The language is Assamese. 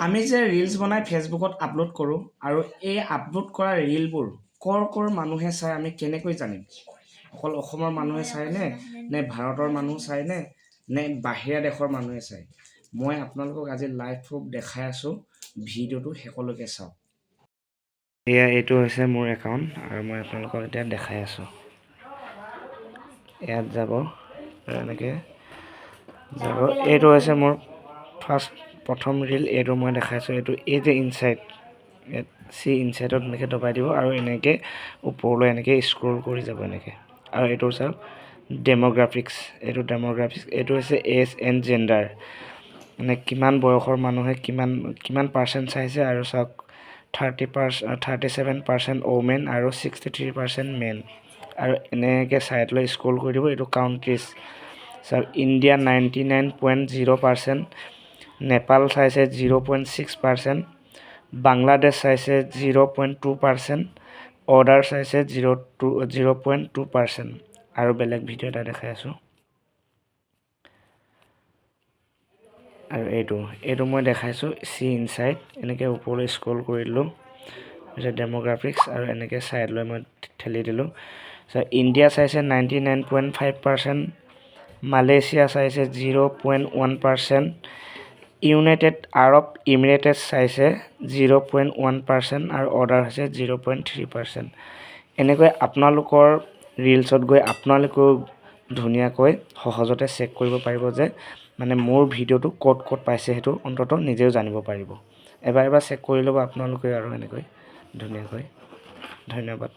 আমি যে ৰিলছ বনাই ফেচবুকত আপলোড কৰোঁ আৰু এই আপলোড কৰা ৰিলবোৰ কৰ মানুহে চাই আমি কেনেকৈ জানিম? অকল অসমৰ মানুহে চায়নে নে ভাৰতৰ মানুহ চায়নে নে বাহিৰা দেশৰ মানুহে চায়? মই আপোনালোকক আজি লাইভ প্ৰুফ দেখাই আছোঁ, ভিডিঅ'টো শেষলৈকে চাওক। এইটো হৈছে মোৰ একাউণ্ট আৰু মই আপোনালোকক এতিয়া দেখাই আছোঁ। ইয়াত যাব আৰু এনেকৈ যাব। এইটো হৈছে মোৰ প্ৰথম ৰিল, এইটো মই দেখাইছোঁ। এই যে ইনচাইট, ইয়াত ইনচাইটত এনেকৈ দবাই দিব আৰু এনেকৈ ওপৰলৈ এনেকৈ স্ক্ৰল কৰি যাব এনেকৈ। আৰু এইটো চাওক ডেম'গ্ৰাফিক্স, এইটো হৈছে এজ এণ্ড জেণ্ডাৰ, মানে কিমান বয়সৰ মানুহে কিমান পাৰ্চেণ্ট চাইছে। আৰু চাওক 37% ওমেন আৰু 63% মেন। আৰু এনেকৈ ছাইডলৈ স্ক্ৰল কৰি দিব। এইটো কাউণ্ট্ৰিজ চাওক, ইণ্ডিয়া 99.0%, নেপাল চাইছে 0.6%, বাংলাদেশ চাইছে 0.2%, অৰ্ডাৰ চাইছে 0.2%। আৰু বেলেগ ভিডিঅ' এটা দেখাই আছোঁ। আৰু এইটো মই দেখাইছোঁ ইনচাইট, এনেকৈ ওপৰলৈ স্ক্ৰল কৰি দিলোঁ, তাৰপিছত ডেম'গ্ৰাফিক্স আৰু এনেকৈ ছাইডলৈ মই ঠেলি দিলোঁ। ইণ্ডিয়া চাইছে 99.5%, মালয়েছিয়া চাইছে 0.1%, ইউনাইটেড আৰব ইমিৰেটছ চাইছে 0.1% আৰু অৰ্ডাৰ হৈছে 0.3%। এনেকৈ আপোনালোকৰ ৰিলছত গৈ আপোনালোকেও ধুনীয়াকৈ সহজতে চেক কৰিব পাৰিব যে মানে মোৰ ভিডিঅ'টো ক'ত পাইছে, সেইটো অন্ততঃ নিজেও জানিব পাৰিব। এবাৰ চেক কৰি ল'ব আপোনালোকে আৰু এনেকৈ ধুনীয়াকৈ। ধন্যবাদ।